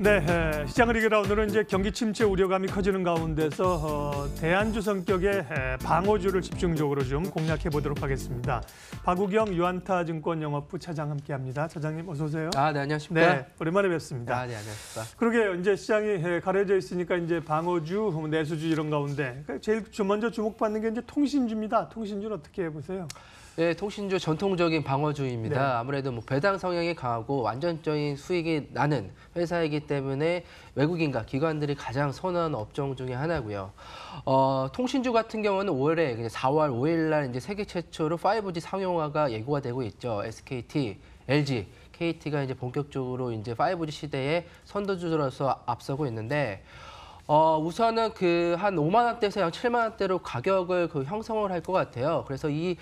네, 시장을 이겨라 오늘은 이제 경기 침체 우려감이 커지는 가운데서 대안주 성격의 방어주를 집중적으로 좀 공략해 보도록 하겠습니다. 박우경 유안타증권 영업부 차장 함께합니다. 차장님 어서 오세요. 네, 안녕하십니까? 네, 오랜만에 뵙습니다. 네, 안녕하십니까? 그러게 이제 시장이 가려져 있으니까 이제 방어주, 내수주 이런 가운데 제일 먼저 주목받는 게 이제 통신주입니다. 통신주는 어떻게 보세요? 네, 통신주 전통적인 방어주입니다. 네. 아무래도 뭐 배당 성향이 강하고 완전적인 수익이 나는 회사이기 때문에 외국인과 기관들이 가장 선호하는 업종 중에 하나고요. 통신주 같은 경우는 올해 4월 5일 날 이제 세계 최초로 5G 상용화가 예고가 되고 있죠. SKT, LG, KT가 이제 본격적으로 이제 5G 시대의 선도주로서 앞서고 있는데. 우선은 한 5만 원대에서 약 7만 원대로 가격을 형성을 할 것 같아요. 그래서 이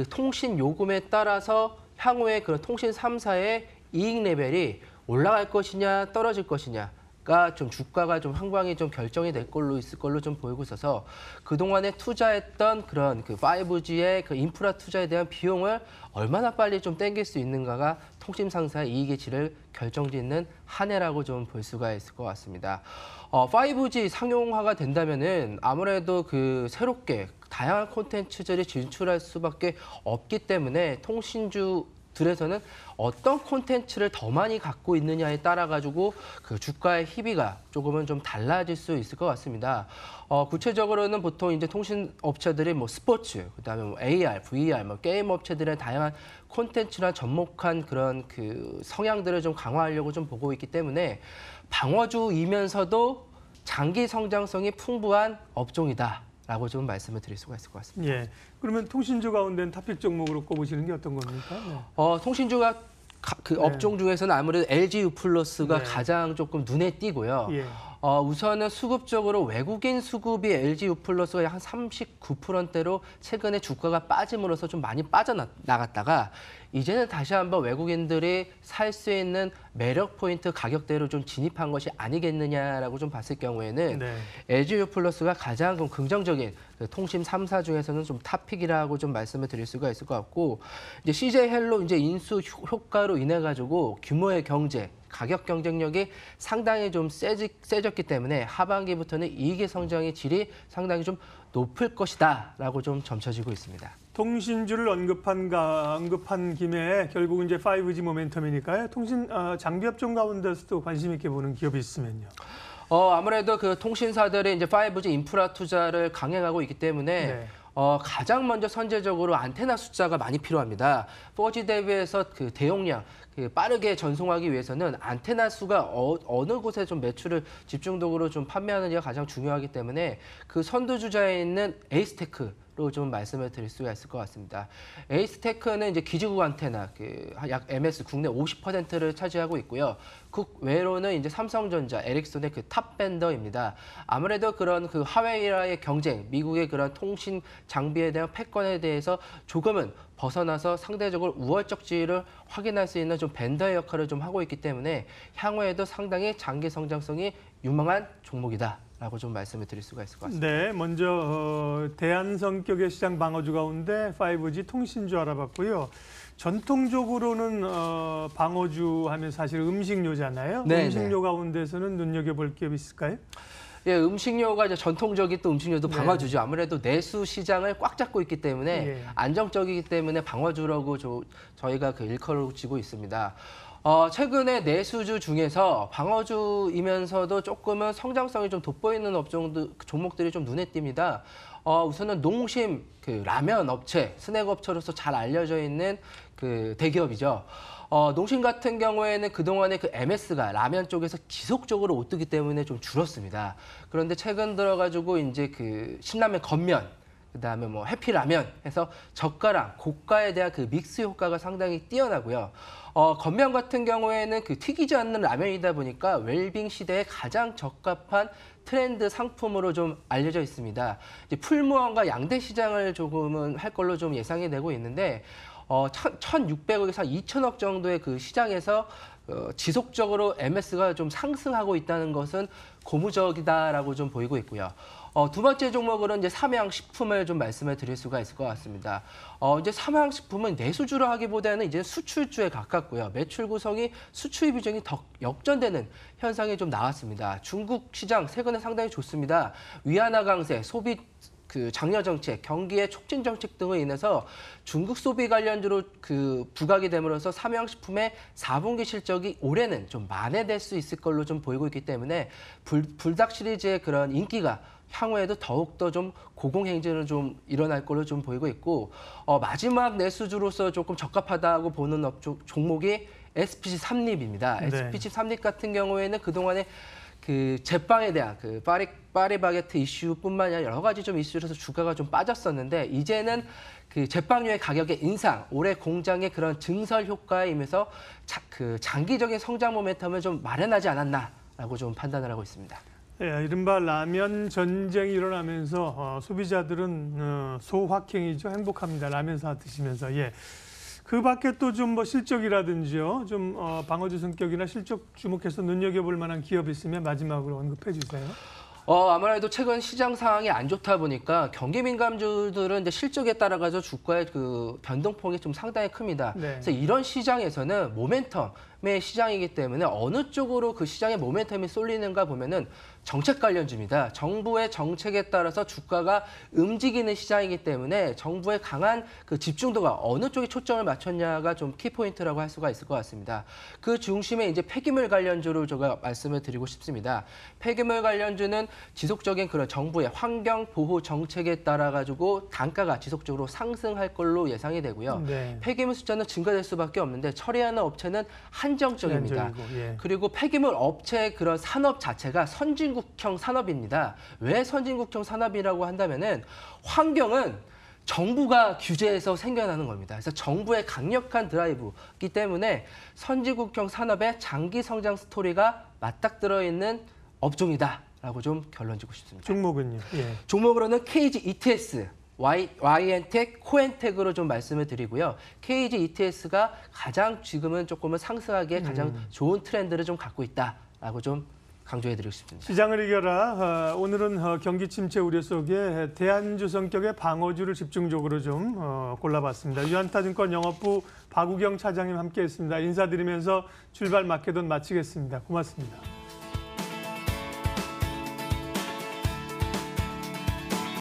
통신 요금에 따라서 향후에 그런 통신 3사의 이익 레벨이 올라갈 것이냐 떨어질 것이냐가 좀 주가가 좀 향방이 좀 결정이 될 걸로 있을 걸로 좀 보이고 있어서 그동안에 투자했던 그런 5G의 그 인프라 투자에 대한 비용을 얼마나 빨리 좀 땡길 수 있는가가 통신 상사의 이익의 질을 결정짓는 한 해라고 좀 볼 수가 있을 것 같습니다. 5G 상용화가 된다면은 아무래도 새롭게 다양한 콘텐츠들이 진출할 수밖에 없기 때문에 통신주들에서는 어떤 콘텐츠를 더 많이 갖고 있느냐에 따라 가지고 그 주가의 희비가 조금은 좀 달라질 수 있을 것 같습니다. 구체적으로는 보통 이제 통신 업체들이 뭐 스포츠, 그다음에 뭐 AR, VR, 뭐 게임 업체들의 다양한 콘텐츠나 접목한 그런 성향들을 좀 강화하려고 좀 보고 있기 때문에 방어주이면서도 장기 성장성이 풍부한 업종이다라고 좀 말씀을 드릴 수가 있을 것 같습니다. 예. 그러면 통신주 가운데는 탑픽 종목으로 꼽으시는 게 어떤 겁니까? 네. 통신주가 네. 업종 중에서는 아무래도 LG U+가 네. 가장 조금 눈에 띄고요. 예. 우선은 수급적으로 외국인 수급이 LG U+가 한 39%대로 최근에 주가가 빠짐으로써 좀 많이 빠져나갔다가 이제는 다시 한번 외국인들이 살 수 있는 매력 포인트 가격대로 좀 진입한 것이 아니겠느냐라고 좀 봤을 경우에는 네. LG U+가 가장 긍정적인 통신 3사 중에서는 좀 탑픽이라고 좀 말씀을 드릴 수가 있을 것 같고 이제 CJ 헬로 이제 인수 효과로 인해 가지고 규모의 경제 가격 경쟁력이 상당히 좀 세졌기 때문에 하반기부터는 이익의 성장의 질이 상당히 좀 높을 것이다라고 좀 점쳐지고 있습니다. 통신주를 언급한 김에 결국 이제 5G 모멘텀이니까요. 통신 장비 업종 가운데서도 관심 있게 보는 기업이 있으면요. 아무래도 통신사들이 이제 5G 인프라 투자를 강행하고 있기 때문에 네. 가장 먼저 선제적으로 안테나 숫자가 많이 필요합니다. 4G 대비해서 대용량 빠르게 전송하기 위해서는 안테나 수가 어느 곳에 좀 매출을 집중적으로 좀 판매하느냐가 가장 중요하기 때문에 그 선두주자에 있는 에이스테크로 좀 말씀을 드릴 수가 있을 것 같습니다. 에이스테크는 이제 기지국 안테나 약 MS 국내 50%를 차지하고 있고요. 그 외로는 이제 삼성전자, 에릭손의 탑 벤더입니다. 아무래도 그런 하웨이와의 경쟁, 미국의 그런 통신 장비에 대한 패권에 대해서 조금은 벗어나서 상대적으로 우월적 지위를 확인할 수 있는 좀 벤더의 역할을 좀 하고 있기 때문에 향후에도 상당히 장기 성장성이 유망한 종목이다라고 좀 말씀을 드릴 수가 있을 것 같습니다. 네, 먼저 대안 성격의 시장 방어주 가운데 5G 통신주 알아봤고요. 전통적으로는 방어주 하면 사실 음식료잖아요. 네네. 음식료 가운데서는 눈여겨볼 기업이 있을까요? 예, 음식료가 이제 전통적인 또 음식료도 네. 방어주죠. 아무래도 내수 시장을 꽉 잡고 있기 때문에 예. 안정적이기 때문에 방어주라고 저희가 일컬어지고 있습니다. 최근에 내수주 중에서 방어주이면서도 조금은 성장성이 좀 돋보이는 종목들이 좀 눈에 띕니다. 우선은 농심 라면 업체, 스낵 업체로서 잘 알려져 있는 대기업이죠. 농심 같은 경우에는 그동안에 MS가 라면 쪽에서 지속적으로 오뜨기 때문에 좀 줄었습니다. 그런데 최근 들어가지고 이제 신라면 겉면, 그다음에 뭐 해피라면 해서 저가랑 고가에 대한 믹스 효과가 상당히 뛰어나고요. 겉면 같은 경우에는 튀기지 않는 라면이다 보니까 웰빙 시대에 가장 적합한 트렌드 상품으로 좀 알려져 있습니다. 이제 풀무원과 양대 시장을 조금은 할 걸로 좀 예상이 되고 있는데 1,600억에서 2,000억 정도의 시장에서 지속적으로 MS가 좀 상승하고 있다는 것은 고무적이다라고 좀 보이고 있고요. 두 번째 종목으로는 이제 삼양식품을 좀 말씀을 드릴 수가 있을 것 같습니다. 이제 삼양식품은 내수주로 하기보다는 이제 수출주에 가깝고요. 매출 구성이 수출 비중이 더 역전되는 현상이 좀 나왔습니다. 중국 시장 최근에 상당히 좋습니다. 위안화 강세, 소비 장려 정책, 경기의 촉진 정책 등으로 인해서 중국 소비 관련주로 부각이 됨으로써 삼양식품의 4분기 실적이 올해는 좀 만회될 수 있을 걸로 좀 보이고 있기 때문에 불닭 시리즈의 그런 인기가 향후에도 더욱더 좀 고공행진으로 좀 일어날 걸로 좀 보이고 있고 마지막 내수주로서 조금 적합하다고 보는 종목이 SPC 삼립입니다. 네. SPC 삼립 같은 경우에는 그동안에 제빵에 대한 파리바게트 이슈뿐만 아니라 여러 가지 좀 이슈로서 주가가 좀 빠졌었는데 이제는 제빵류의 가격의 인상, 올해 공장의 그런 증설 효과에 임해서 장기적인 성장 모멘텀을 좀 마련하지 않았나라고 좀 판단을 하고 있습니다. 예, 이른바 라면 전쟁이 일어나면서 소비자들은 소확행이죠. 행복합니다. 라면 사 드시면서. 예. 그 밖에 또 좀 뭐 실적이라든지요. 좀 방어주 성격이나 실적 주목해서 눈여겨볼 만한 기업이 있으면 마지막으로 언급해 주세요. 아무래도 최근 시장 상황이 안 좋다 보니까 경기 민감주들은 이제 실적에 따라가서 주가의 변동폭이 좀 상당히 큽니다. 네. 그래서 이런 시장에서는 모멘텀의 시장이기 때문에 어느 쪽으로 그 시장의 모멘텀이 쏠리는가 보면은 정책 관련주입니다. 정부의 정책에 따라서 주가가 움직이는 시장이기 때문에 정부의 강한 집중도가 어느 쪽에 초점을 맞췄냐가 좀 키포인트라고 할 수가 있을 것 같습니다. 그 중심에 이제 폐기물 관련주를 제가 말씀을 드리고 싶습니다. 폐기물 관련주는 지속적인 그런 정부의 환경 보호 정책에 따라 가지고 단가가 지속적으로 상승할 걸로 예상이 되고요. 네. 폐기물 숫자는 증가될 수밖에 없는데 처리하는 업체는 한정적입니다. 예. 그리고 폐기물 업체의 그런 산업 자체가 선진국형 산업입니다. 왜 선진국형 산업이라고 한다면은 환경은 정부가 규제해서 생겨나는 겁니다. 그래서 정부의 강력한 드라이브이기 때문에 선진국형 산업의 장기 성장 스토리가 맞닥뜨려 있는 업종이다라고 좀 결론 짓고 싶습니다. 종목은요? 예. 종목으로는 KG ETS, YN텍, 코엔텍으로 좀 말씀을 드리고요. KG ETS가 가장 지금은 조금은 상승하기에 가장 좋은 트렌드를 좀 갖고 있다라고 좀 강조해드리고 싶습니다. 시장을 이겨라. 오늘은 경기 침체 우려 속에 대안주 성격의 방어주를 집중적으로 좀 골라봤습니다. 유한타증권 영업부 박우경 차장님 함께했습니다. 인사드리면서 출발 마케돈 마치겠습니다. 고맙습니다.